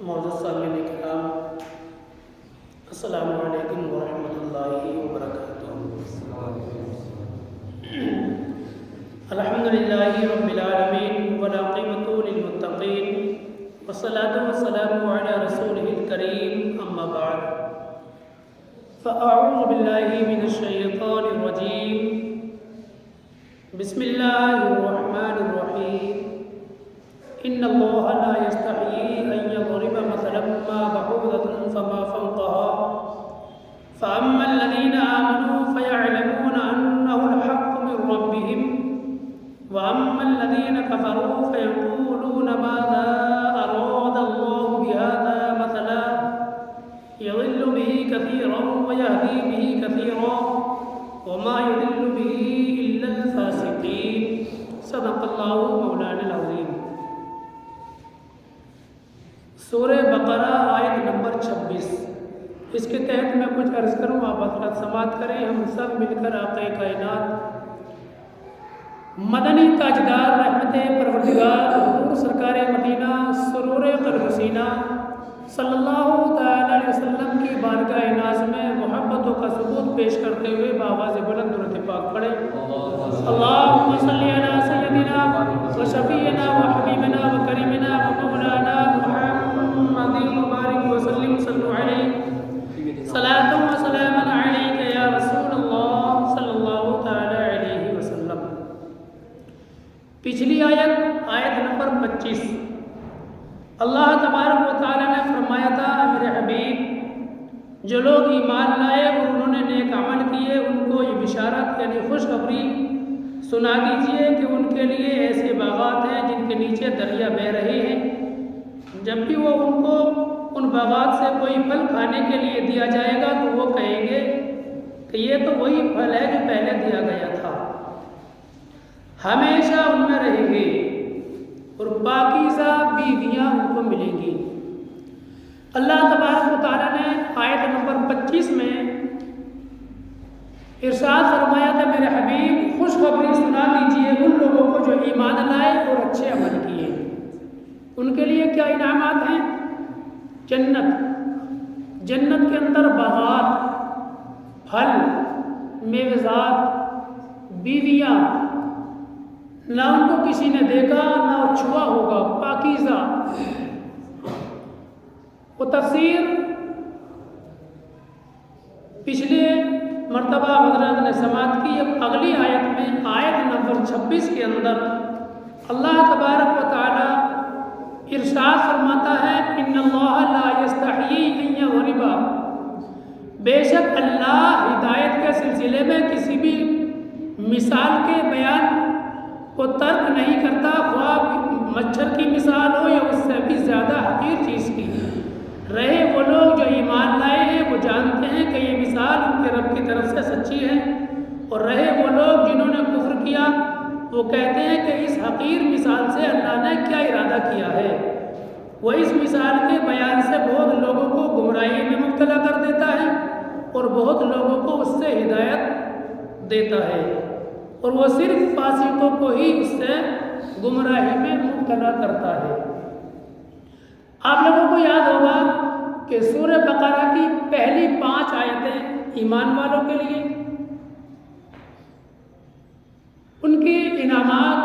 معزز سامعین کرام، السلام علیکم ورحمۃ اللہ وبرکاتہ۔ الحمدللہ رب العالمین والعاقبۃ للمتقین والصلاۃ والسلام علی رسولہ الکریم، اما بعد فاعوذ باللہ من الشیطان الرجیم، بسم اللہ الرحمن الرحیم۔ ان اللہ لا یستحیی ان یضرب مثلا ما بعوضة فما فوقها فاما الذین آمنوا فیعلمون انہ الحق من ربهم واما الذین کفروا فیقولون ماذا اراد اللہ بهذا مثلا یضل به کثیرا ویہدی به کثیرا وما یضل به الا الفاسقین۔ صدق اللہ مولانا العظیم۔ سورہ بقرہ آیت نمبر 26، اس کے تحت میں کچھ عرض کروں، آپ حضرات سماعت کریں۔ ہم سب مل کر آقا کائنات مدنی تاجدار رحمت پروردگار حضور سرکار مدینہ سرور قلب سینہ صلی اللہ تعالی علیہ وسلم کی بارگاہ ناز میں محبتوں کا ثبوت پیش کرتے ہوئے بآواز بلند درود پاک پڑھیں۔ اللہم صلی علی سیدنا و شفیعنا و حبیبنا و کریمنا و مولانا محمد مبارک وسلم، صلو علیہ صلاۃ و سلام علیک یا رسول اللہ صلی اللہ تعالی علیہ وسلم۔ پچھلی آیت نمبر 25، اللہ تبارک و تعالی نے فرمایا تھا، میرے حبیب جو لوگ ایمان لائے اور انہوں نے نیک عمل کیے ان کو یہ بشارت یعنی خوشخبری سنا دیجئے کہ ان کے لیے ایسے باغات ہیں جن کے نیچے دریا بہہ رہے ہیں، جب بھی وہ ان کو ان باغات سے کوئی پھل کھانے کے لیے دیا جائے گا تو وہ کہیں گے کہ یہ تو وہی پھل ہے جو پہلے دیا گیا تھا، ہمیشہ ان میں رہیں گے اور پاکیزہ بیویاں ان کو ملیں گی۔ اللہ تبارک و تعالیٰ نے آیت نمبر 25 میں ارشاد فرمایا تھا، میرے حبیب خوشخبری سنا دیجئے ان لوگوں کو جو ایمان لائے اور اچھے عمل کیے، ان کے لیے کیا انعامات ہیں؟ جنت کے اندر باغات، پھل، میوزات، بیویاں، نہ ان کو کسی نے دیکھا نہ چھوا ہوگا، پاکیزہ۔ وہ تفسیر پچھلے مرتبہ حضرات نے سماعت کی۔ اب اگلی آیت میں آیت نمبر 26 کے اندر اللہ تبارک و تعالی ارشاد فرماتا ہے، ان اللہ لا یستحیی ان یضرب، بے شک اللہ ہدایت کے سلسلے میں کسی بھی مثال کے بیان کو ترک نہیں کرتا، خواہ مچھر کی مثال ہو یا اس سے بھی زیادہ حقیر چیز کی۔ رہے وہ لوگ جو ایمان لائے ہیں وہ جانتے ہیں کہ یہ مثال ان کے رب کی طرف سے سچی ہے، اور رہے وہ لوگ جنہوں نے کفر کیا وہ کہتے ہیں کہ اس حقیر مثال سے اللہ نے کیا ارادہ کیا ہے۔ وہ اس مثال کے بیان سے بہت لوگوں کو گمراہی میں مبتلا کر دیتا ہے اور بہت لوگوں کو اس سے ہدایت دیتا ہے، اور وہ صرف فاسقوں کو ہی اس سے گمراہی میں مبتلا کرتا ہے۔ آپ لوگوں کو یاد ہوگا کہ سورہ بقرہ کی پہلی 5 آیتیں ایمان والوں کے لیے، ان کے انعامات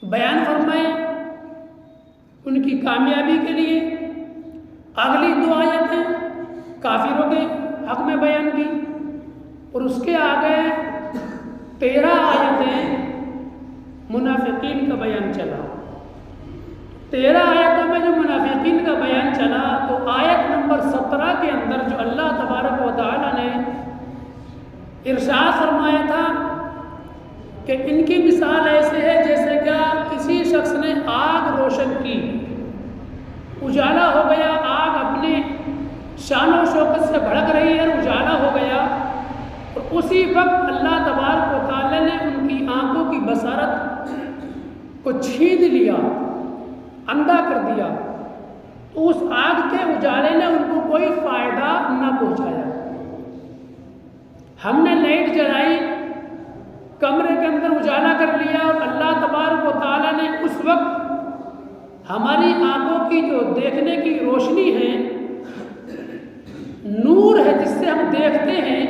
بیان فرمائے، ان کی کامیابی کے لیے۔ اگلی 2 آیتیں کافروں کے حق میں بیان کی، اور اس کے آگے 13 آیتیں منافقین کا بیان چلا۔ 13 آیتوں میں جو منافقین کا بیان چلا، تو آیت نمبر 17 کے اندر جو اللہ تبارک و تعالی نے ارشاد فرمایا تھا کہ ان کی مثال ایسے ہے جیسے کہ کسی شخص نے آگ روشن کی، اجالا ہو گیا، آگ اپنے شان و شوکت سے بھڑک رہی ہے، اجالا ہو گیا، اور اسی وقت اللہ تبارک و تعالی نے ان کی آنکھوں کی بصارت کو چھین لیا، اندھا کر دیا، تو اس آگ کے اجالے نے ان کو کوئی فائدہ نہ پہنچایا۔ ہم نے لائٹ جلائی، کمرے کے اندر اجالا کر لیا، اور اللہ تبارک و تعالی نے اس وقت ہماری آنکھوں کی جو دیکھنے کی روشنی ہے، نور ہے جس سے ہم دیکھتے ہیں،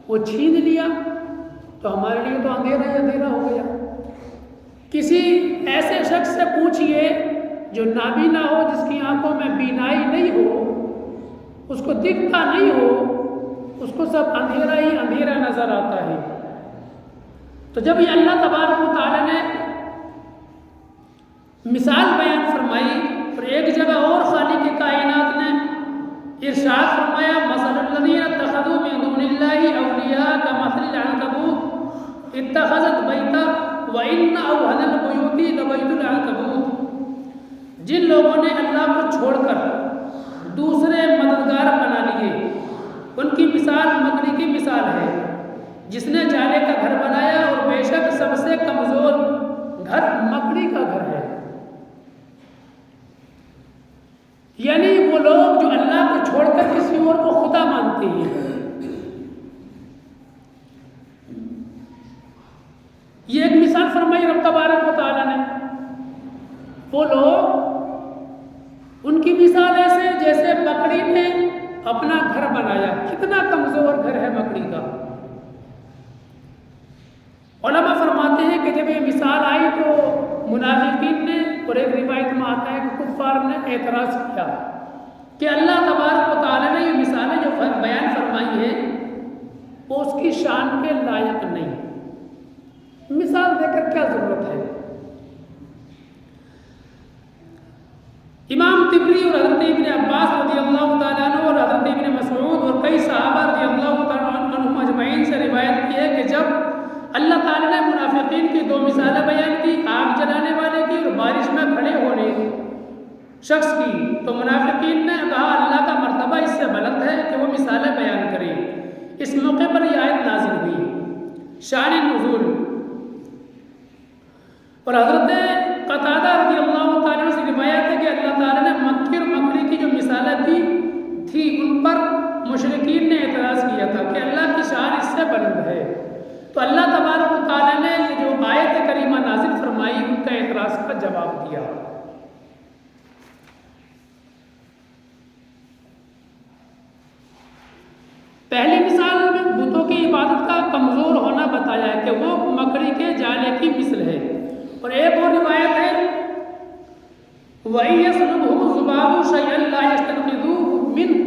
وہ چھین لیا تو ہمارے لیے تو اندھیرا ہی اندھیرا ہو گیا۔ کسی ایسے شخص سے پوچھئے جو نابینا ہو، جس کی آنکھوں میں بینائی نہیں ہو، اس کو دکھتا نہیں ہو، اس کو سب اندھیرا ہی اندھیرا نظر آتا ہے۔ تو جب یہ اللہ تبارک و تعالیٰ نے مثال بیان فرمائی، اور ایک جگہ اور خالق کائنات نے ارشاد فرمایا، مثل الذین اتخذوا من دون اللہ اولیاء کمثل العنکبوت اتخذت بیتا وان اوہن البیوت لبیت العنکبوت۔ جن لوگوں نے اللہ کو چھوڑ کر دوسرے مددگار بنا لیے، ان کی مثال مکڑی کی مثال ہے جس نے جالے کا گھر بنایا، اور بے شک سب سے کمزور گھر مکڑی کا گھر ہے۔ یعنی وہ لوگ جو اللہ کو چھوڑ کر کسی اور کو خدا مانتے ہیں، یہ ایک مثال فرمائی رب تبارک و تعالیٰ نے۔ وہ لوگ، ان کی مثال ایسے جیسے مکڑی نے اپنا گھر بنایا۔ کتنا کمزور گھر ہے مکڑی کا۔ علماء فرماتے ہیں کہ جب یہ مثال آئی تو منافقین نے، اور ایک روایت میں آتا ہے کہ کفار نے اعتراض کیا کہ اللہ تبارک و تعالیٰ نے یہ مثالیں جو بیان فرمائی ہیں وہ اس کی شان کے لائق نہیں، مثال دے کر کیا ضرورت ہے۔ امام طبری اور حضرت ابن عباس رضی اللہ تعالیٰ عنہ اور حضرت ابن مسعود اور کئی صحابہ رضی اللہ تعالیٰ عنہم اجمعین سے روایت کی ہے کہ جب اللہ تعالیٰ نے منافقین کی دو مثالیں بیان کی، آگ جلانے والے کی اور بارش میں کھڑے ہونے شخص کی، تو منافقین نے کہا اللہ کا مرتبہ اس سے بلند ہے کہ وہ مثالیں بیان کریں۔ اس موقع پر یہ آیت نازل ہوئی، شان نزول۔ اور حضرت قتادہ رضی اللہ تعالیٰ سے روایت ہے کہ اللہ تعالیٰ نے مکھی اور مکڑی کی جو مثالیں دی تھی، ان پر مشرکین نے اعتراض کیا تھا کہ اللہ کی شان اس سے بلند ہے۔ تو اللہ تبارک و تعالیٰ نے یہ جو آیت کریمہ نازل فرمائی، ان کا اعتراض کا جواب دیا۔ پہلی مثال میں بتوں کی عبادت کا کمزور ہونا بتایا ہے کہ وہ مکڑی کے جالے کی مثل ہے۔ اور ایک اور روایت ہے، وَإِن يَسْلُبْهُمُ الذُّبَابُ شَيْئًا لَا يَسْتَنقِذُوهُ مِنْهُ۔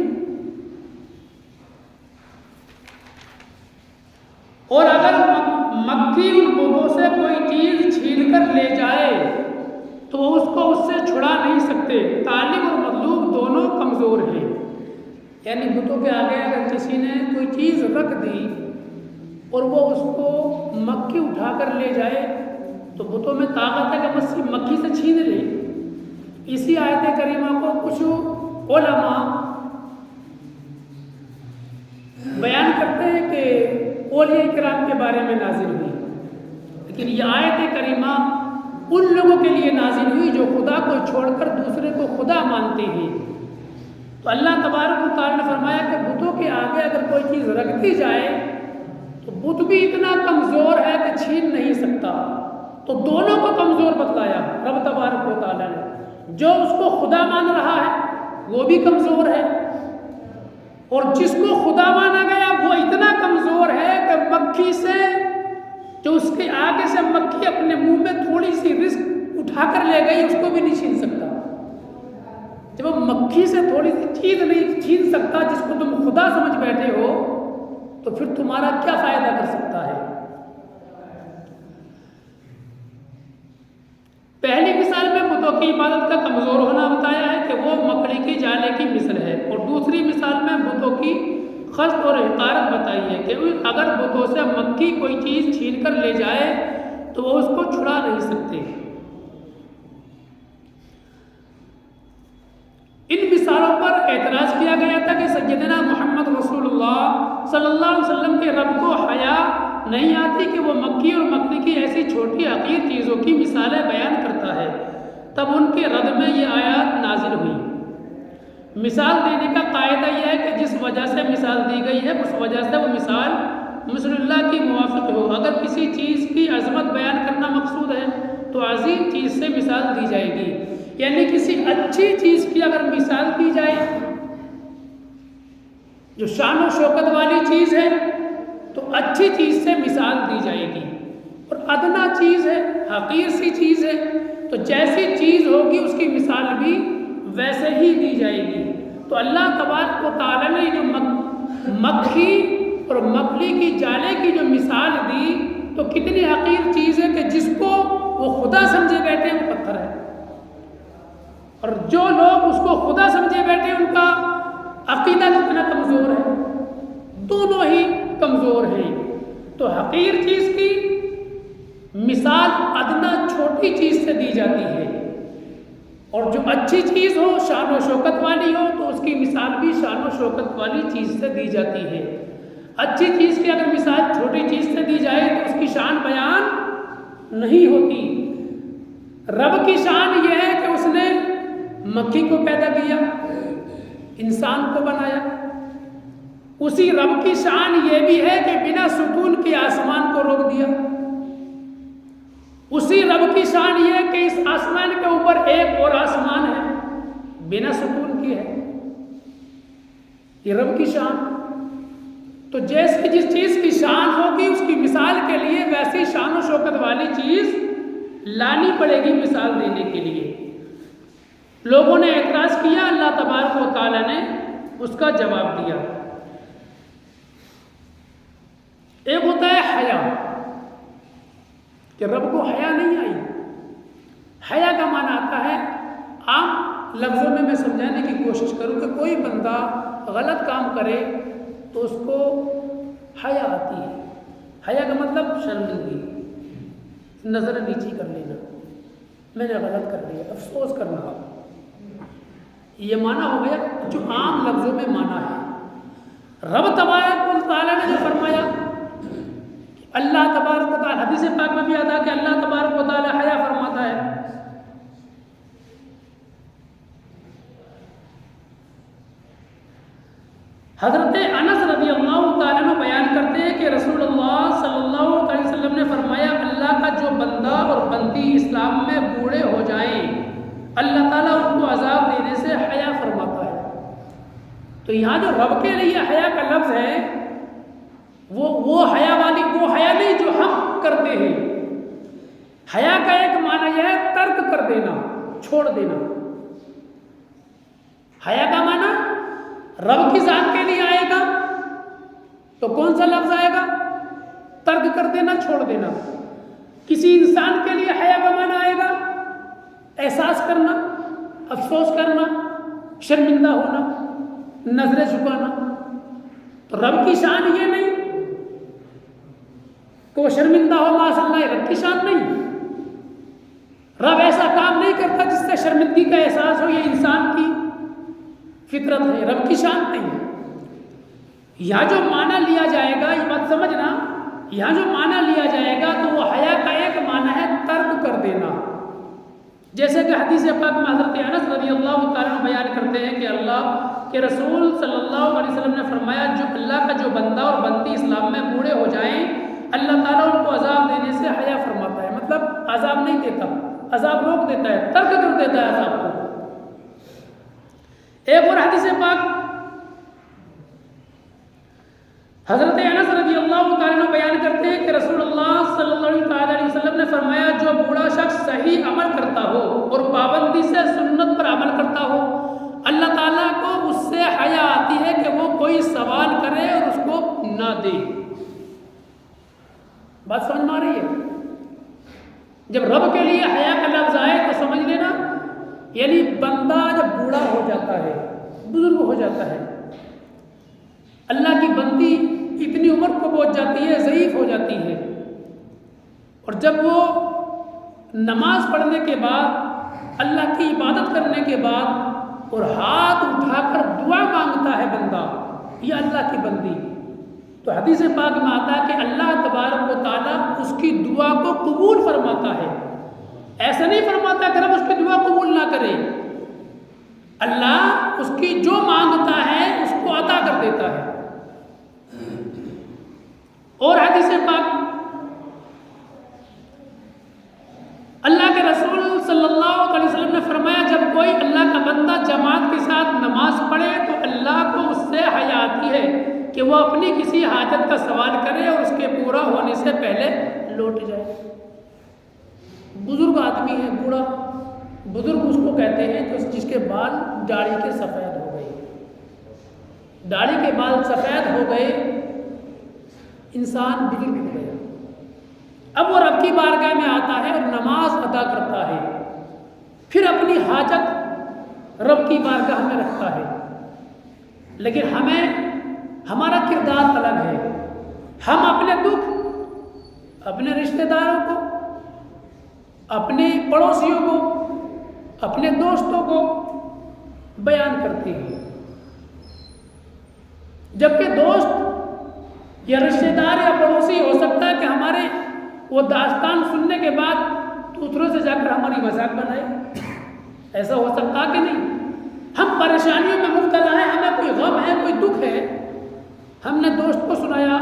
اور اگر مکھی ان بتوں سے کوئی چیز چھین کر لے جائے تو وہ اس کو اس سے چھڑا نہیں سکتے۔ طالب اور مطلوب دونوں کمزور ہیں۔ یعنی بتوں کے آگے اگر کسی نے کوئی چیز رکھ دی اور وہ اس کو مکھی اٹھا کر لے جائے تو بتوں میں طاقت ہے کہ مکھی سے چھین لے۔ اسی آیت کریمہ کو کچھ علماء بیان کرتے ہیں کہ اولیاء کرام کے بارے میں نازل ہوئی، لیکن یہ آیت کریمہ ان لوگوں کے لیے نازل ہوئی جو خدا کو چھوڑ کر دوسرے کو خدا مانتے ہیں۔ تو اللہ تبارک و تعالیٰ نے فرمایا کہ بتوں کے آگے اگر کوئی چیز رکھ دی جائے تو بت بھی اتنا کمزور ہے کہ چھین نہیں سکتا۔ تو دونوں کو کمزور بتلایا رب تبارک و تعالیٰ نے۔ جو اس کو خدا مان رہا ہے وہ بھی کمزور ہے، اور جس کو خدا مانا گیا وہ اتنا کمزور ہے کہ مکھی سے، جو اس کے آگے سے مکھی اپنے منہ میں تھوڑی سی رزق اٹھا کر لے گئی، اس کو بھی نہیں چھین سکتا۔ جب وہ مکھی سے تھوڑی سی چیز نہیں چھین سکتا جس کو تم خدا سمجھ بیٹھے ہو، تو پھر تمہارا کیا فائدہ کر سکتا ہے؟ پہلی مثال میں بتوں کی عبادت کا کمزور ہونا بتایا ہے کہ وہ مکڑی کے جالے کی مثل ہے، اور دوسری مثال میں بتوں کی خست اور حقارت بتائی ہے کہ اگر بتوں سے مکھی کوئی چیز چھین کر لے جائے تو وہ اس کو چھڑا نہیں سکتے۔ ان مثالوں پر اعتراض کیا گیا تھا کہ سیدنا محمد رسول اللہ صلی اللہ علیہ وسلم کے رب کو حیا نہیں آتی کہ وہ مکھی اور مکڑی کی ایسی چھوٹی حقیر چیزوں کی مثالیں بیان کرتا ہے۔ تب ان کے رد میں یہ آیات نازل ہوئی۔ مثال دینے کا قاعدہ یہ ہے کہ جس وجہ سے مثال دی گئی ہے اس وجہ سے وہ مثال مثل اللہ کی موافق ہو۔ اگر کسی چیز کی عظمت بیان کرنا مقصود ہے تو عظیم چیز سے مثال دی جائے گی. یعنی کسی اچھی چیز کی اگر مثال دی جائے جو شان و شوکت والی چیز ہے تو اچھی چیز سے مثال دی جائے گی. اور ادنا چیز ہے، حقیر سی چیز ہے، تو جیسی چیز ہوگی اس کی مثال بھی ویسے ہی دی جائے گی. تو اللہ تبارک و تعالیٰ نے جو مکھی اور مکڑی کی جالے کی جو مثال دی تو کتنی حقیر چیز ہے کہ جس کو وہ خدا سمجھے بیٹھے وہ پتھر ہے، اور جو لوگ اس کو خدا سمجھے بیٹھے ان کا عقیدہ کتنا کمزور ہے. دونوں ہی کمزور ہیں. تو حقیر چیز کی مثال ادنا چھوٹی چیز سے دی جاتی ہے، اور جو اچھی چیز ہو، شان و شوکت والی ہو، تو اس کی مثال بھی شان و شوکت والی چیز سے دی جاتی ہے. اچھی چیز کی اگر مثال چھوٹی چیز سے دی جائے تو اس کی شان بیان نہیں ہوتی. رب کی شان یہ ہے کہ اس نے مکھی کو پیدا کیا، انسان کو بنایا. اسی رب کی شان یہ بھی ہے کہ بنا سکون کے آسمان کو روک دیا. اسی رب کی شان یہ ہے کہ اس آسمان کے اوپر ایک اور آسمان ہے بنا سکون کے ہے. یہ رب کی شان. تو جیسے جس چیز کی شان ہوگی اس کی مثال کے لیے ویسی شان و شوکت والی چیز لانی پڑے گی مثال دینے کے لیے. لوگوں نے اعتراض کیا، اللہ تبارک و تعالیٰ نے اس کا جواب دیا. ایک ہوتا ہے حیا، کہ رب کو حیا نہیں آئی. حیا کا معنی آتا ہے، عام لفظوں میں سمجھانے کی کوشش کروں کہ کوئی بندہ غلط کام کرے تو اس کو حیا آتی ہے. حیا کا مطلب شرمندگی، نظر نیچی کر لینا، میں نے غلط کر لیا، افسوس کرنا. یہ معنی ہو گیا جو عام لفظوں میں معنی ہے. رب تبارک و تعالیٰ نے جو فرمایا، اللہ تبارک و تعالیٰ حدیث پاک میں بھی آتا کہ اللہ تبارک و تعالیٰ حیا فرماتا ہے. حضرت انس رضی اللہ تعالیٰ عنہ بیان کرتے ہیں کہ رسول اللہ صلی اللہ علیہ وسلم نے فرمایا، اللہ کا جو بندہ اور بندی اسلام میں بوڑھے ہو جائیں اللہ تعالیٰ ان کو عذاب دینے سے حیا فرماتا ہے. تو یہاں جو رب کے لیے حیا کا لفظ ہے وہ حیا والی وہ حیا نہیں جو ہم کرتے ہیں. حیا کا ایک معنی یہ ہے ترک کر دینا، چھوڑ دینا. حیا کا معنی رب کی ذات کے لیے آئے گا تو کون سا لفظ آئے گا؟ ترک کر دینا، چھوڑ دینا. کسی انسان کے لیے حیا کا معنی آئے گا احساس کرنا، افسوس کرنا، شرمندہ ہونا، نظریں جھکانا. تو رب کی شان یہ نہیں کہ وہ شرمندہ ہو، معاذ اللہ، رب کی شان نہیں. رب ایسا کام نہیں کرتا جس سے شرمندگی کا احساس ہو. یہ انسان کی فطرت ہے، رب کی شان نہیں. یہاں جو معنی لیا جائے گا، یہ بات سمجھنا، یہاں جو معنی لیا جائے گا تو وہ حیا کا ایک معنی ہے ترک کر دینا. جیسے کہ حدیث پاک میں حضرت انس رضی اللہ تعالیٰ عنہ بیان کرتے ہیں کہ اللہ کے رسول صلی اللہ علیہ وسلم نے فرمایا، جو اللہ کا جو بندہ اور بندی اسلام میں بوڑھے ہو جائیں اللہ تعالیٰ ان کو عذاب دینے سے حیا فرماتا ہے. مطلب عذاب نہیں دیتا، عذاب روک دیتا ہے، ترک کر دیتا ہے عذاب کو. ایک اور حدیث پاک حضرت انس رضی اللہ تعالیٰ عنہ بیان کرتے ہیں کہ رسول اللہ صلی اللہ علیہ وسلم نے فرمایا، جو بوڑھا شخص صحیح عمل کرتا ہو اور پابندی سے سنت پر عمل کرتا ہو اللہ تعالیٰ کو اس سے حیا آتی ہے کہ وہ کوئی سوال کرے اور اس کو نہ دے. بات سمجھ میں آ رہی ہے؟ جب رب کے لیے حیا کا لفظ آئے تو سمجھ لینا، یعنی بندہ جب بوڑھا ہو جاتا ہے، بزرگ ہو جاتا ہے، اللہ کی بندی اتنی عمر کو پہنچ جاتی ہے، ضعیف ہو جاتی ہے، اور جب وہ نماز پڑھنے کے بعد، اللہ کی عبادت کرنے کے بعد اور ہاتھ اٹھا کر دعا مانگتا ہے بندہ، یہ اللہ کی بندی، تو حدیث پاک میں آتا ہے کہ اللہ تبارک و تعالیٰ اس کی دعا کو قبول فرماتا ہے. ایسا نہیں فرماتا کہ رب اس کی دعا قبول نہ کرے، اللہ اس کی جو مانگتا ہے اس کو عطا کر دیتا ہے. اور حدیث پاک اللہ کے رسول صلی اللہ علیہ وسلم نے فرمایا جب کوئی اللہ کا بندہ جماعت کے ساتھ نماز پڑھے تو اللہ کو اس سے حیا آتی ہے کہ وہ اپنی کسی حاجت کا سوال کرے اور اس کے پورا ہونے سے پہلے لوٹ جائے۔ بزرگ آدمی ہے، بوڑھا بزرگ اس کو کہتے ہیں کہ جس کے بال داڑھی کے سفید ہو گئے، داڑھی کے بال سفید ہو گئے، انسان بزرگ ہو گیا۔ اب وہ رب کی بارگاہ میں آتا ہے اور نماز ادا کرتا ہے، پھر اپنی حاجت رب کی بارگاہ میں رکھتا ہے، لیکن ہمارا کردار الگ ہے۔ ہم اپنے دکھ اپنے رشتہ داروں کو، اپنے پڑوسیوں کو، اپنے دوستوں کو بیان کرتے ہیں، جبکہ دوست یا رشتہ دار یا پڑوسی ہو سکتا ہے کہ ہمارے وہ داستان سننے کے بعد دوسروں سے جا کر ہماری مذاق بنائے، ایسا ہو سکتا کہ نہیں؟ ہم پریشانیوں میں مبتلا ہیں، ہمیں کوئی غم ہے، کوئی دکھ ہے، ہم نے دوست کو سنایا،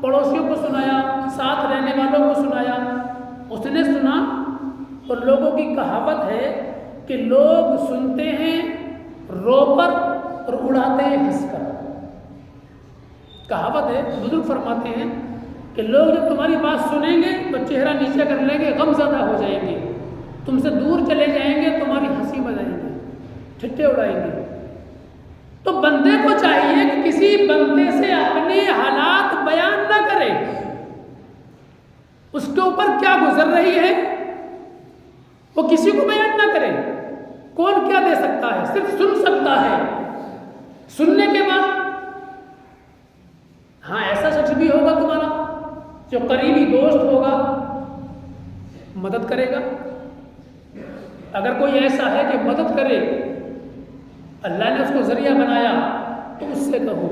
پڑوسیوں کو سنایا، ساتھ رہنے والوں کو سنایا، اس نے سنا۔ اور لوگوں کی کہاوت ہے کہ لوگ سنتے ہیں رو کر اور اڑاتے ہیں ہنس کر۔ کہاوت ہے، بزرگ فرماتے ہیں کہ لوگ جب تمہاری بات سنیں گے تو چہرہ نیچے کر لیں گے، غم زدہ ہو جائیں گے، تم سے دور چلے جائیں گے، تمہاری ہنسی بجائیں گے، ٹھٹے اڑائیں گے۔ تو بندے کو چاہیے کہ کسی بندے سے اپنے حالات بیان نہ کرے، اس کے اوپر کیا گزر رہی ہے وہ کسی کو بیان نہ کرے۔ کون کیا دے سکتا ہے؟ صرف سن سکتا ہے۔ سننے کے بعد ہاں ایسا شخص بھی ہوگا تمہارا جو قریبی دوست ہوگا، مدد کرے گا۔ اگر کوئی ایسا ہے کہ مدد کرے، اللہ نے اس کو ذریعہ بنایا، تو اس سے کہو۔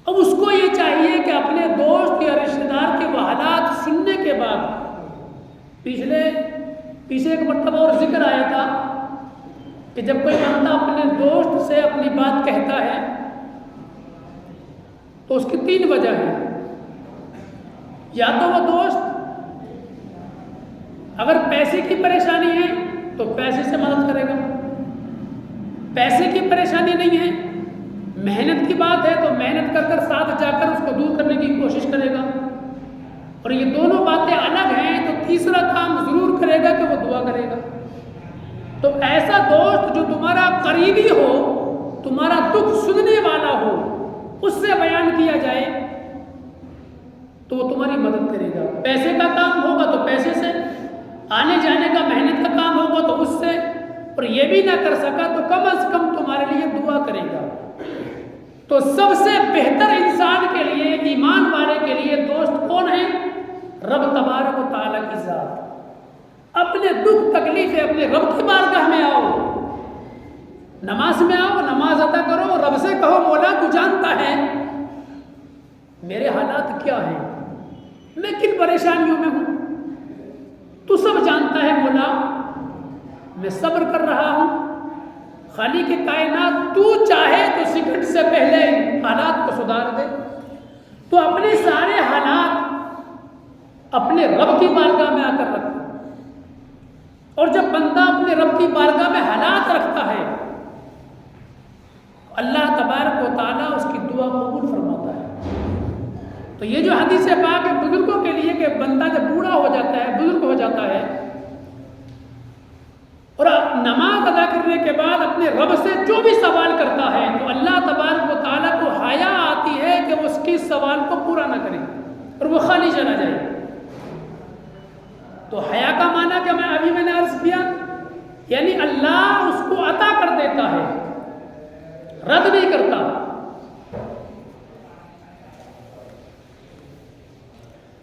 اب اس کو یہ چاہیے کہ اپنے دوست یا رشتہ دار کے وہ حالات سننے کے بعد، پیچھے ایک مرتبہ اور ذکر آیا تھا کہ جب کوئی بندہ اپنے دوست سے اپنی بات کہتا ہے تو اس کی 3 وجہ ہے۔ یا تو وہ دوست اگر پیسے کی پریشانی ہے تو پیسے سے مدد کرے گا، پیسے کی پریشانی نہیں ہے، محنت کی بات ہے تو محنت کر کر ساتھ جا کر اس کو دور کرنے کی کوشش کرے گا، اور یہ دونوں باتیں الگ ہیں تو تیسرا کام ضرور کرے گا کہ وہ دعا کرے گا۔ تو ایسا دوست جو تمہارا قریبی ہو، تمہارا دکھ سننے والا ہو، اس سے بیان کیا جائے تو وہ تمہاری مدد کرے گا۔ پیسے کا کام ہوگا تو پیسے سے، آنے جانے کا محنت کا کام ہوگا تو اس سے، اور یہ بھی نہ کر سکا تو کم از کم تمہارے لیے دعا کرے گا۔ تو سب سے بہتر انسان کے لیے، ایمان والے کے لیے دوست کون ہے؟ رب تبارک و تعالیٰ کی ذات۔ اپنے دکھ تکلیفیں اپنے رب کی بارگاہ میں آؤ، نماز میں آؤ، نماز ادا کرو، رب سے کہو مولا تو جانتا ہے میرے حالات کیا ہیں، میں کن پریشانیوں میں ہوں، تو سب جانتا ہے مولا، میں صبر کر رہا ہوں۔ خالق کائنات تو چاہے تو سیکنڈ سے پہلے حالات کو سدھار دے۔ تو اپنے سارے حالات اپنے رب کی بارگاہ میں آ کر رکھتا، اور جب بندہ اپنے رب کی بارگاہ میں حالات رکھتا ہے، اللہ تبارک و تعالیٰ اس کی دعا قبول فرماتا ہے۔ تو یہ جو حدیث پاک ہے بزرگوں کے لیے کہ بندہ جب بوڑھا ہو جاتا ہے، بزرگ ہو جاتا ہے، اور نماز ادا کرنے کے بعد اپنے رب سے جو بھی سوال کرتا ہے تو اللہ تبارک و تعالیٰ کو حیا آتی ہے کہ وہ اس کی سوال کو پورا نہ کرے اور وہ خالی چلا جائے۔ تو حیا کا معنی کہ میں نے عرض کیا، یعنی اللہ اس کو عطا کر دیتا ہے، رد نہیں کرتا۔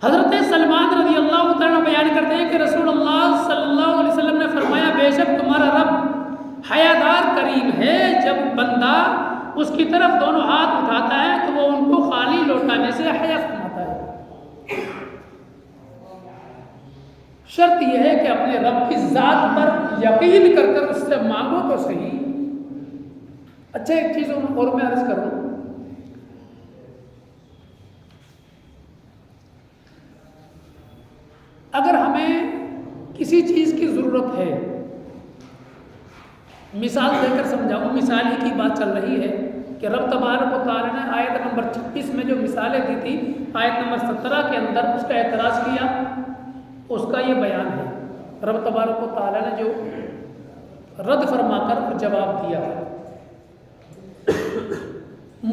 حضرت سلمان رضی اللہ تعالیٰ بیان کرتے ہیں کہ رسول اللہ صلی اللہ علیہ وسلم نے فرمایا بے شک تمہارا رب حیادار کریم ہے، جب بندہ اس کی طرف دونوں ہاتھ اٹھاتا ہے تو وہ ان کو خالی لوٹانے سے حیا فرماتا ہے۔ شرط یہ ہے کہ اپنے رب کی ذات پر یقین کر کر اس سے مانگو تو صحیح۔ اچھا ایک چیز اور میں عرض کروں، اگر ہمیں کسی چیز کی ضرورت ہے، مثال دے کر سمجھاؤں، مثال ہی کی بات چل رہی ہے کہ رب تبارک و تعالیٰ نے آیت نمبر 26 میں جو مثالیں دی تھی، آیت نمبر 17 کے اندر اس کا اعتراض کیا، اس کا یہ بیان ہے۔ رب تبارک و تعالیٰ نے جو رد فرما کر جواب دیا ہے،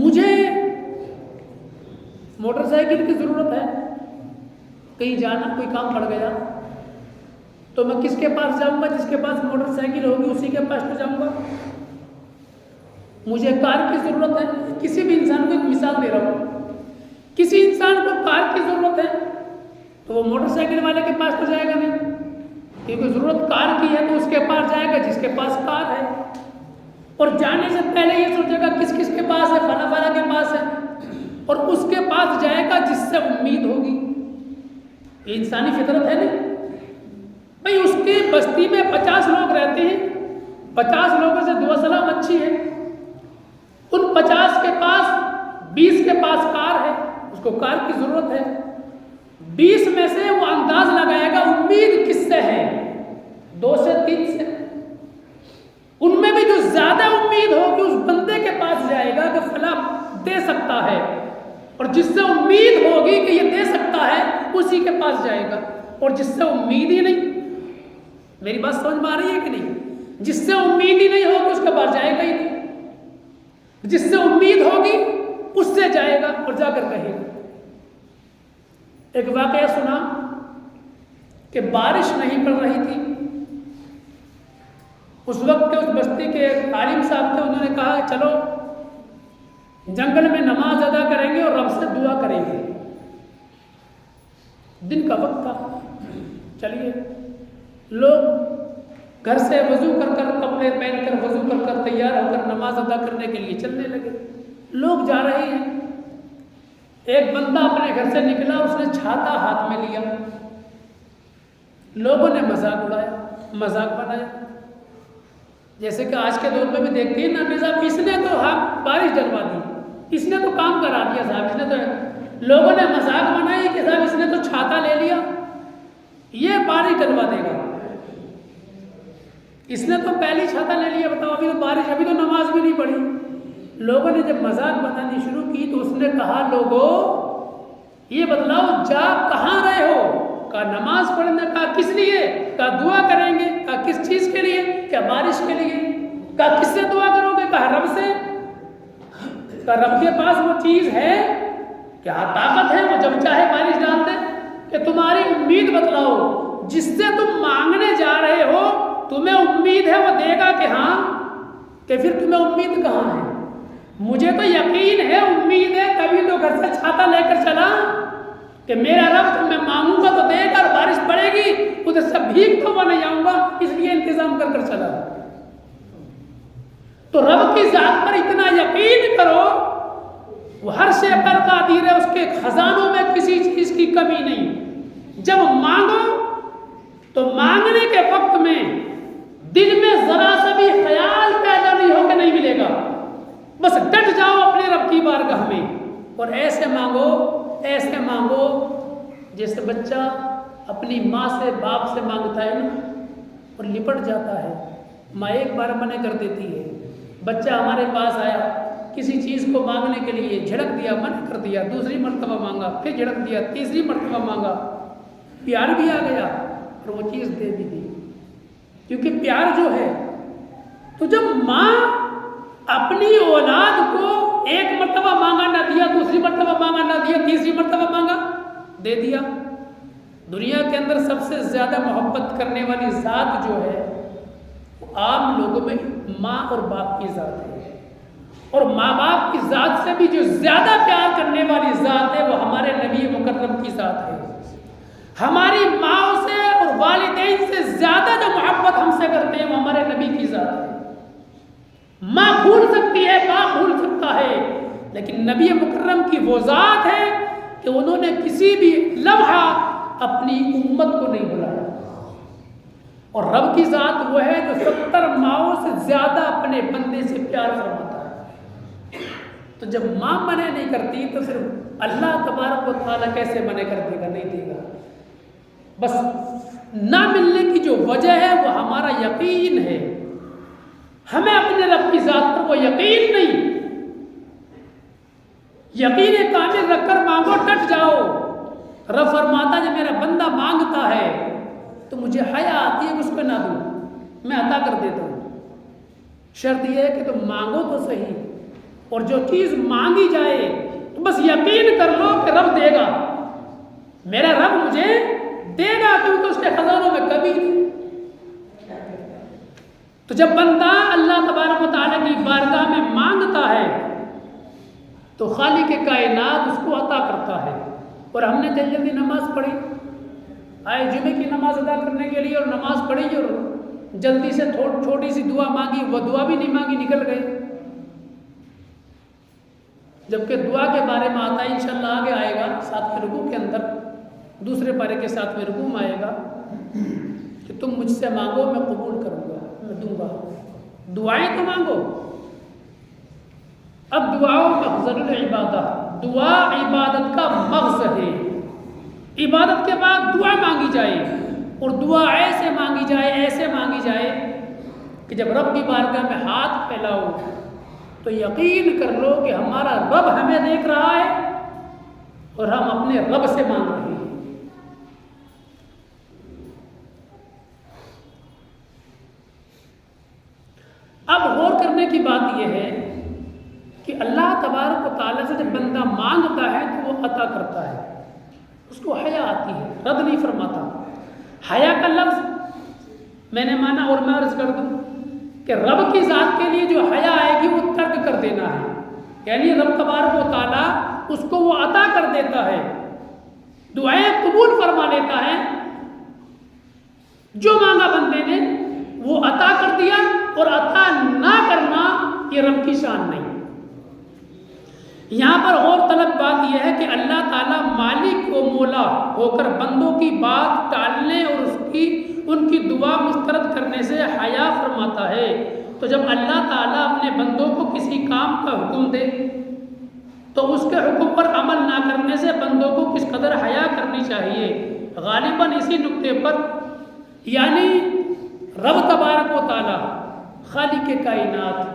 مجھے موٹر سائیکل کی ضرورت ہے، کہیں جانا، کوئی کام پڑ گیا تو میں کس کے پاس جاؤں گا؟ جس کے پاس موٹر سائیکل ہوگی اسی کے پاس تو جاؤں گا۔ مجھے کار کی ضرورت ہے، کسی بھی انسان کو ایک مثال دے رہا ہوں، کسی انسان کو کار کی ضرورت ہے تو وہ موٹر سائیکل والے کے پاس تو جائے گا نہیں، کیونکہ ضرورت کار کی ہے تو اس کے پاس جائے گا جس کے پاس کار ہے، اور جانے سے پہلے یہ سوچے گا کس کس کے پاس ہے، فلاں فلاں کے پاس ہے، اور اس کے پاس جائے گا جس سے امید ہوگی۔ یہ انسانی فطرت ہے نہیں؟ بھئی اس کی بستی میں 50 لوگ رہتے ہیں، 50 لوگوں سے دعا سلام اچھی ہے، ان 50 کے پاس 20 کے پاس کار ہے، اس کو کار کی ضرورت ہے، 20 میں سے وہ انداز لگائے گا امید کس سے ہے، 2 سے 3 سے، ان میں بھی جو زیادہ امید ہوگی اس بندے کے پاس جائے گا کہ فلاں دے سکتا ہے، اور جس سے امید ہوگی کہ یہ دے سکتا ہے اسی کے پاس جائے گا، اور جس سے امید ہی نہیں، میری بات سمجھ میں آ رہی ہے کہ نہیں؟ جس سے امید ہی نہیں ہوگی اس کے پاس جائے گا ہی نہیں، جس سے امید ہوگی اس سے جائے گا اور جا کر کہے گا۔ ایک واقعہ سنا کہ بارش نہیں پڑ رہی تھی، اس وقت کے اس بستی کے عالم صاحب تھے، انہوں نے کہا چلو جنگل میں نماز ادا کریں گے اور رب سے دعا کریں گے۔ دن کا وقت تھا، چلیے لوگ گھر سے وضو کر کر، کپڑے پہن کر، وضو کر کر تیار ہو کر نماز ادا کرنے کے لیے چلنے لگے۔ لوگ جا رہے ہیں، ایک بندہ اپنے گھر سے نکلا، اس نے چھاتا ہاتھ میں لیا، لوگوں نے مذاق اڑایا، مذاق بنایا، جیسے کہ آج کے دور میں بھی دیکھتے ہیں نا نظام، اس نے تو بارش ڈلوا دی، اس نے تو کام کرا دیا صاحب، اس نے تو، لوگوں نے مذاق بنائی کہ صاحب اس نے تو چھاتا لے لیا، یہ بارش ڈلوا دے گا، اس نے تو پہلی چھاتا لے لیا، بتاؤ ابھی تو بارش، ابھی تو نماز بھی نہیں پڑھی۔ لوگوں نے جب مذاق بنانی شروع کی تو اس نے کہا لوگوں یہ بتلاؤ جا کہاں رہے ہو؟ کہا نماز پڑھنے، کہا کس لیے؟ کہا دعا کریں گے، کہا کس چیز کے لیے؟ کیا بارش کے لیے؟ کہا کس سے دعا کرو گے؟ کہا رب سے۔ کہا رب کے پاس وہ چیز ہے، کیا طاقت ہے وہ جب چاہے بارش ڈال دے؟ کہ تمہاری امید بتلاؤ، جس سے تم مانگنے جا رہے ہو تمہیں امید ہے وہ دے گا کہ ہاں، کہ پھر تمہیں امید کہاں ہے؟ مجھے تو یقین ہے، امید ہے، تبھی تو گھر سے چھاتا لے کر چلا کہ میرا رب جب میں مانگوں گا تو دے گا، اور بارش پڑے گی ادھر سے بھیگ تو میں نہیں آؤں گا، اس لیے انتظام کر کر چلا۔ تو رب کی ذات پر اتنا یقین کرو، وہ ہر شے پر قادر ہے، اس کے خزانوں میں کسی چیز کی کمی نہیں۔ جب مانگو تو مانگنے کے وقت میں دل میں ذرا سا بھی خیال پیدا نہیں ہو کہ نہیں ملے گا، بس ڈٹ جاؤ اپنے رب کی بارگاہ میں، اور ایسے مانگو جیسے بچہ اپنی ماں سے، باپ سے مانگتا ہے نا، اور لپٹ جاتا ہے۔ ماں ایک بار منع کر دیتی ہے، بچہ ہمارے پاس آیا کسی چیز کو مانگنے کے لیے، جھڑک دیا، منع کر دیا، دوسری مرتبہ مانگا، پھر جھڑک دیا، تیسری مرتبہ مانگا، پیار بھی آ گیا اور وہ چیز دے بھی دی، کیونکہ پیار جو ہے، تو جب ماں اپنی اولاد کو ایک مرتبہ مانگا نہ دیا، دوسری مرتبہ مانگا نہ دیا، تیسری مرتبہ مانگا دے دیا۔ دنیا کے اندر سب سے زیادہ محبت کرنے والی ذات جو ہے وہ عام لوگوں میں ماں اور باپ کی ذات ہے، اور ماں باپ کی ذات سے بھی جو زیادہ پیار کرنے والی ذات ہے وہ ہمارے نبی مکرم کی ذات ہے۔ ہماری ماں سے اور والدین سے زیادہ جو محبت ہم سے کرتے ہیں وہ ہمارے نبی کی ذات ہے۔ ماں بھول سکتی ہے، باپ بھول سکتا ہے، لیکن نبی مکرم کی وہ ذات ہے کہ انہوں نے کسی بھی لمحہ اپنی امت کو نہیں بلایا، اور رب کی ذات وہ ہے جو 70 ماؤں سے زیادہ اپنے بندے سے پیار فرماتا ہے۔ تو جب ماں منع نہیں کرتی تو پھر اللہ تبارک و تعالیٰ کیسے منع کر دے گا؟ نہیں دے گا۔ بس نہ ملنے کی جو وجہ ہے وہ ہمارا یقین ہے. ہمیں اپنے رب کی ذات پر وہ یقین نہیں. یقین کامل رکھ کر مانگو، ڈٹ جاؤ. رب فرماتا ہے جب میرا بندہ مانگتا ہے تو مجھے حیا آتی ہے کہ اس کو نہ دوں، میں عطا کر دیتا ہوں. شرط یہ ہے کہ تم مانگو تو صحیح، اور جو چیز مانگی جائے تو بس یقین کر لو کہ رب دے گا. میرا رب مجھے دے گا کیونکہ اس کے خزانوں میں کبھی نہیں. تو جب بندہ اللہ تبارک و تعالیٰ کی بارگاہ میں مانگتا ہے تو خالق کائنات اس کو عطا کرتا ہے. اور ہم نے جلدی نماز پڑھی، آئے جمعے کی نماز ادا کرنے کے لیے اور نماز پڑھی اور جلدی سے چھوٹی سی دعا مانگی، وہ دعا بھی نہیں مانگی، نکل گئے. جبکہ دعا کے بارے میں آتا ہے، انشاءاللہ آگے آئے گا 7ویں رکوع کے اندر، دوسرے پارے کے 7ویں رکوع میں آئے گا کہ تم مجھ سے مانگو میں قبول کروں گا، میں دوں گا. دعائیں تو مانگو. اب دعاؤں مخزن العبادہ، دعا عبادت کا مغز ہے. عبادت کے بعد دعا مانگی جائے، اور دعا ایسے مانگی جائے، ایسے مانگی جائے کہ جب رب کی بارگاہ میں ہاتھ پھیلاؤ تو یقین کر لو کہ ہمارا رب ہمیں دیکھ رہا ہے اور ہم اپنے رب سے مانگ رہے ہیں. اب غور کرنے کی بات یہ ہے کہ اللہ تبارک و تعالیٰ سے جب بندہ مانگتا ہے تو وہ عطا کرتا ہے، اس کو حیا آتی ہے، رد نہیں فرماتا. حیا کا لفظ میں نے مانا اور میں عرض کر دوں کہ رب کی ذات کے لیے جو حیا آئے گی وہ ترک کر دینا ہے. یعنی رب تبارک و تعالیٰ اس کو وہ عطا کر دیتا ہے، دعائیں قبول فرما لیتا ہے. جو مانگا بندے نے وہ عطا کر دیا، اور عطا نہ کرنا یہ رب کی شان نہیں. یہاں پر اور طلب بات یہ ہے کہ اللہ تعالیٰ مالک و مولا ہو کر بندوں کی بات ٹالنے اور ان کی دعا مسترد کرنے سے حیا فرماتا ہے. تو جب اللہ تعالیٰ اپنے بندوں کو کسی کام کا حکم دے تو اس کے حکم پر عمل نہ کرنے سے بندوں کو کس قدر حیا کرنی چاہیے. غالباً اسی نقطے پر، یعنی رب تبارک و تعالیٰ خالق کائنات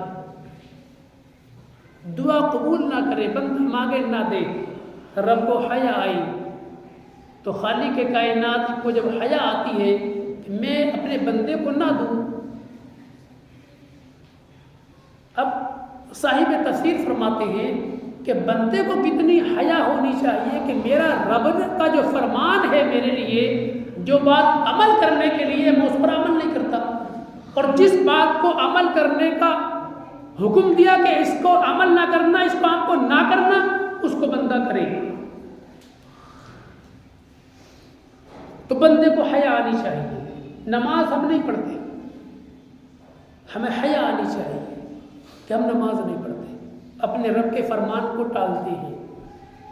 دعا قبول نہ کرے، بندہ مانگے نہ دے، رب کو حیا آئی تو خالق کائنات کو جب حیا آتی ہے کہ میں اپنے بندے کو نہ دوں. اب صاحب تفسیر فرماتے ہیں کہ بندے کو کتنی حیا ہونی چاہیے کہ میرا رب کا جو فرمان ہے میرے لیے، جو بات عمل کرنے کے لیے میں اس پر عمل نہیں کرتا، اور جس بات کو عمل کرنے کا حکم دیا کہ اس کو عمل نہ کرنا، اس کام کو نہ کرنا، اس کو بندہ کرے. تو بندے کو حیا آنی چاہیے. نماز ہم نہیں پڑھتے، ہمیں حیا آنی چاہیے کہ ہم نماز نہیں پڑھتے، اپنے رب کے فرمان کو ٹالتے ہیں.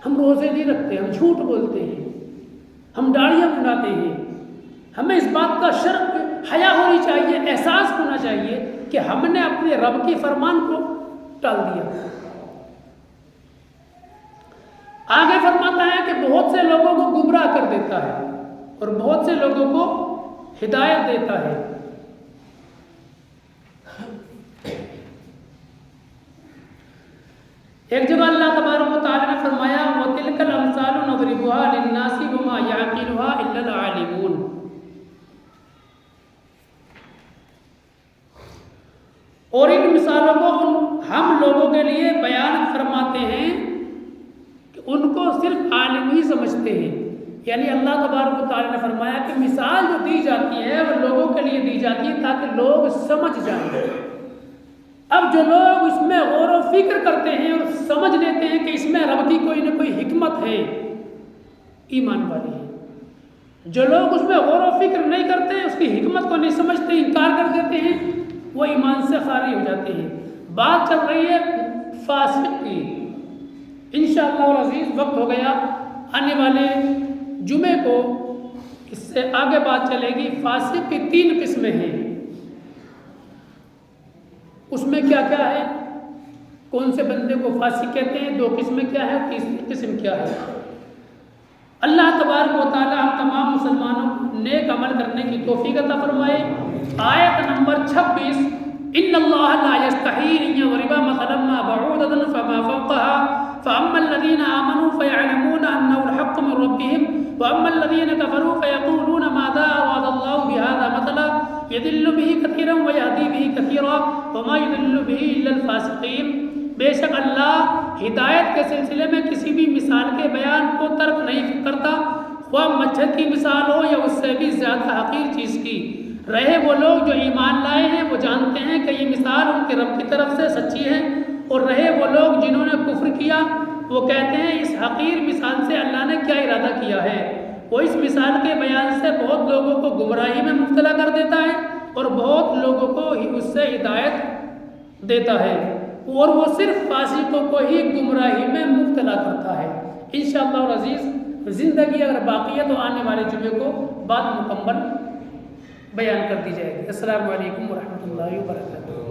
ہم روزے نہیں رکھتے، ہم جھوٹ بولتے ہیں، ہم داڑیاں منڈاتے ہیں. ہمیں اس بات کا شرم حیا ہونی چاہیے، احساس ہونا چاہیے کہ ہم نے اپنے رب کے فرمان کو ٹال دیا. آگے فرماتا ہے کہ بہت سے لوگوں کو گمراہ کر دیتا ہے اور بہت سے لوگوں کو ہدایت دیتا ہے. ایک جگہ اللہ تبارک و تعالیٰ نے فرمایا وَتِلْكَ الْأَمْثَالُ نَضْرِبُهَا لِلنَّاسِ وَمَا يَعْقِلُهَا إِلَّا الْعَالِمُونَ. اور ان مثالوں کو ہم لوگوں کے لیے بیان فرماتے ہیں کہ ان کو صرف عالم ہی سمجھتے ہیں. یعنی اللہ تبارک و تعالیٰ نے فرمایا کہ مثال جو دی جاتی ہے وہ لوگوں کے لیے دی جاتی ہے تاکہ لوگ سمجھ جائیں. اب جو لوگ اس میں غور و فکر کرتے ہیں اور سمجھ لیتے ہیں کہ اس میں رب کی کوئی نہ کوئی حکمت ہے، ایمان والے ہیں. جو لوگ اس میں غور و فکر نہیں کرتے، اس کی حکمت کو نہیں سمجھتے، انکار کر دیتے ہیں، وہ ایمان سے خالی ہو جاتے ہیں. بات چل رہی ہے فاسق کی. انشاءاللہ العزیز وقت ہو گیا، آنے والے جمعے کو اس سے آگے بات چلے گی. فاسق کی 3 قسمیں ہیں. اس میں کیا کیا ہے، کون سے بندے کو فاسق کہتے ہیں، 2 قسمیں کیا ہے، 3 قسم کیا ہے. اللہ تبارک و تعالی ہم تمام مسلمانوں کو نیک عمل کرنے توفیق عطا فرمائے۔ آیت نمبر 26، ان اللہ لا یستحی ان یضرب مثلا ما بعوضۃ فما فوقها فاما الذین آمنوا فیعلمون انہ الحق من ربهم واما الذین کفروا فیقولون ماذا اراد اللہ بهذا مثلا یضل به کثیرا ویہدی به کثیرا وما یضل به الا الفاسقین۔ بے شک اللہ ہدایت کے سلسلے میں کسی بھی مثال کے بیان کو ترک نہیں کرتا، خواہ مچھر کی مثال ہو یا اس سے بھی زیادہ حقیر چیز کی۔ رہے وہ لوگ جو ایمان لائے ہیں وہ جانتے ہیں کہ یہ مثال ان کے رب کی طرف سے سچی ہے، اور رہے وہ لوگ جنہوں نے کفر کیا وہ کہتے ہیں اس حقیر مثال سے اللہ نے کیا ارادہ کیا ہے۔ وہ اس مثال کے بیان سے بہت لوگوں کو گمراہی میں مبتلا کر دیتا ہے اور بہت لوگوں کو اس سے ہدایت دیتا ہے، اور وہ صرف فاسقوں کو ہی گمراہی میں مبتلا کرتا ہے۔ انشاءاللہ العزیز زندگی اگر باقی ہے تو آنے والے جمعے کو بات مکمل بیان کر دی جائے گی۔ السلام علیکم ورحمۃ اللہ وبرکاتہ۔